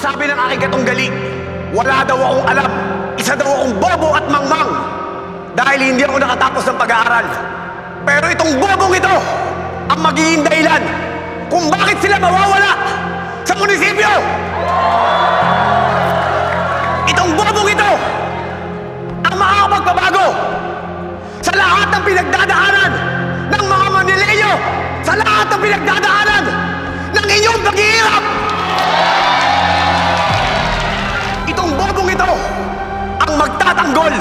sabi ng aking katunggali, wala daw akong alam. Isa daw akong bobo at mangmang dahil hindi ako nakatapos ng pag-aaral. Pero itong bobong ito ang magiging dahilan kung bakit sila mawawala sa munisipyo. Itong bobong ito ang makakapagpabago sa lahat ng pinagdadaanan ng mga Manileño, sa lahat ng pinagdadaanan ng inyong paghihirap. Itong bobong ito ang magtatanggol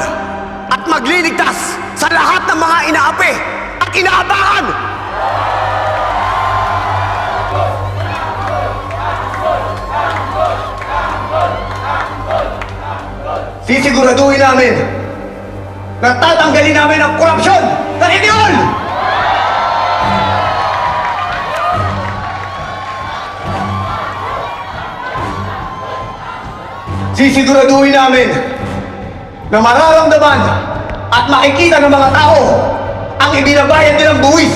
at magliligtas sa lahat ng mga inaapi at inaapakan. Sisiguraduhin namin na tatanggalin namin ang korupsyon na inyong! Sisiguraduhin namin na mararamdaman at makikita ng mga tao ang ibinabayad nilang buwis.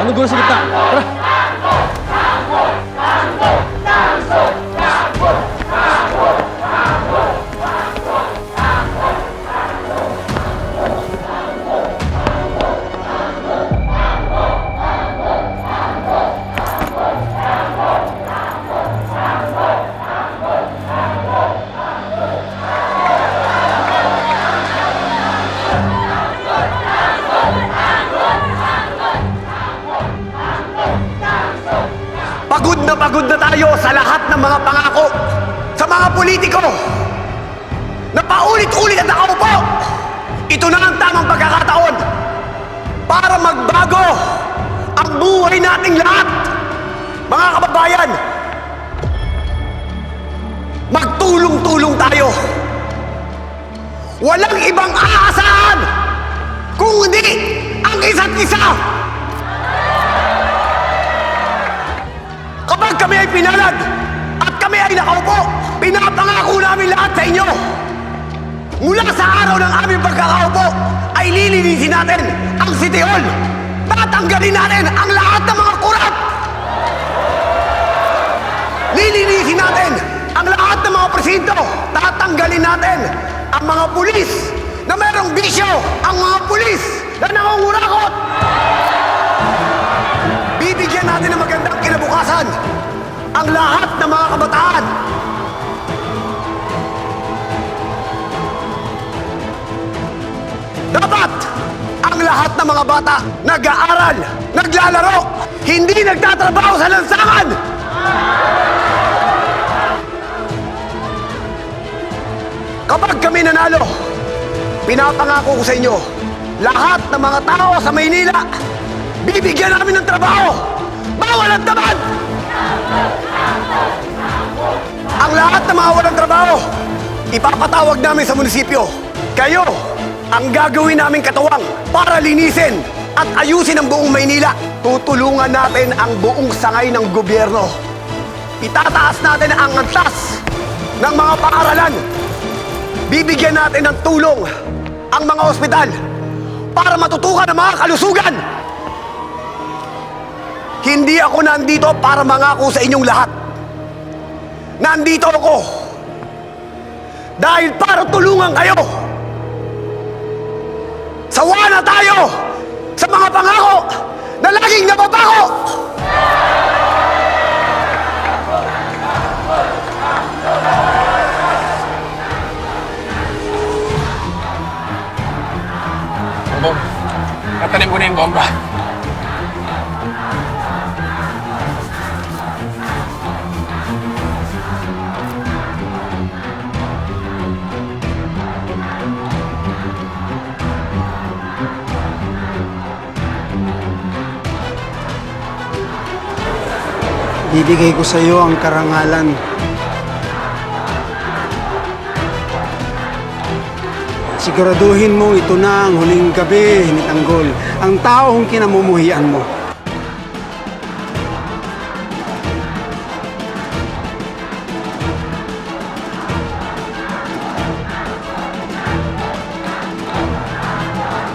Ano gulo sa gitna? Tara! Pagod na tayo sa lahat ng mga pangako sa mga politiko na paulit-ulit at nakaupo. Ito na ang tamang pagkakataon para magbago ang buhay nating lahat. Mga kababayan, magtulong-tulong tayo. Walang ibang aasahan kung hindi ang isa't isa. Kapag kami ay pinalad at kami ay nakaupo, pinapangako namin lahat sa inyo. Mula sa araw ng aming pagkakaupo ay lilinisin natin ang City Hall. Tatanggalin natin ang lahat ng mga kurap. Lilinisin natin ang lahat ng mga presinto. Tatanggalin natin ang mga pulis na mayroong bisyo, ang mga pulis na nangungurakot. Bibigyan natin ng magandang kinabukasan ang lahat ng mga kabataan. Dapat ang lahat ng mga bata nag-aaral, naglalaro, hindi nagtatrabaho sa lansangan. Kapag kami nanalo, pinapangako ko sa inyo, lahat ng mga tao sa Maynila, bibigyan namin ng trabaho. Bawal ang tamad! Ang lahat ng mga walang trabaho, ipapatawag namin sa munisipyo. Kayo ang gagawin namin katuwang para linisin at ayusin ang buong Maynila. Tutulungan natin ang buong sangay ng gobyerno. Itataas natin ang antas ng mga paaralan. Bibigyan natin ng tulong ang mga ospital para matutukan ang mga kalusugan. Hindi ako nandito para mangako sa inyong lahat. Nandito ako dahil para tulungan kayo. Sawa na tayo sa mga pangako na laging napapako. Bob, tatanim ko na yung bomba. Bibigay ko sa iyo ang karangalan. Siguraduhin mo ito na ang huling gabi, Hinitanggol. Ang taong kinamumuhian mo.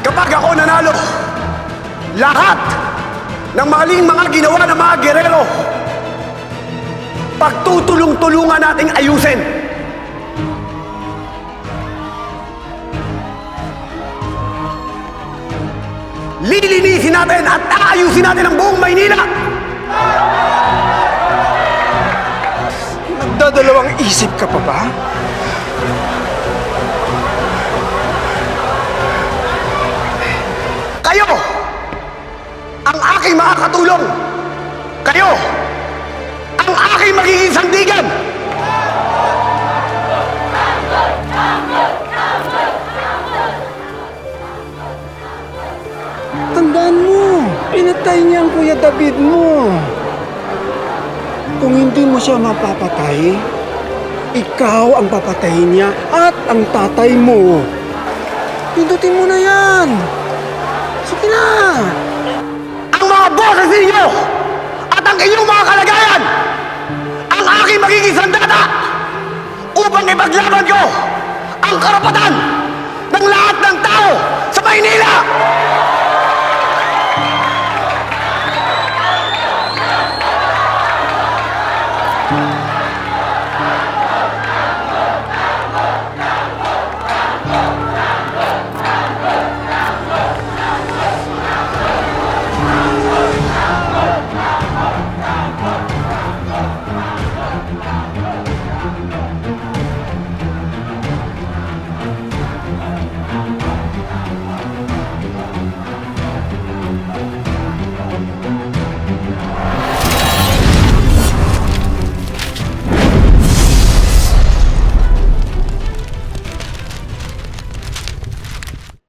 Kapag ako nanalo, lahat ng maling mga ginawa ng mga gerero, pagtutulong-tulungan nating ayusin. Lilinisin natin at aayusin natin ang buong Maynila. Nagdadalawang isip ka pa ba? Kayo ang aking makakatulong. Kayo ang aking magiging sandigan. Tandaan mo, pinatay niya ang Kuya David mo. Kung hindi mo siya mapapatay, ikaw ang papatayin niya at ang tatay mo. Pindutin mo na yan. Sige na. Ang mga boses ninyo at ang inyong mga kalagayan ang aking magiging sandata upang ipaglaban ko ang karapatan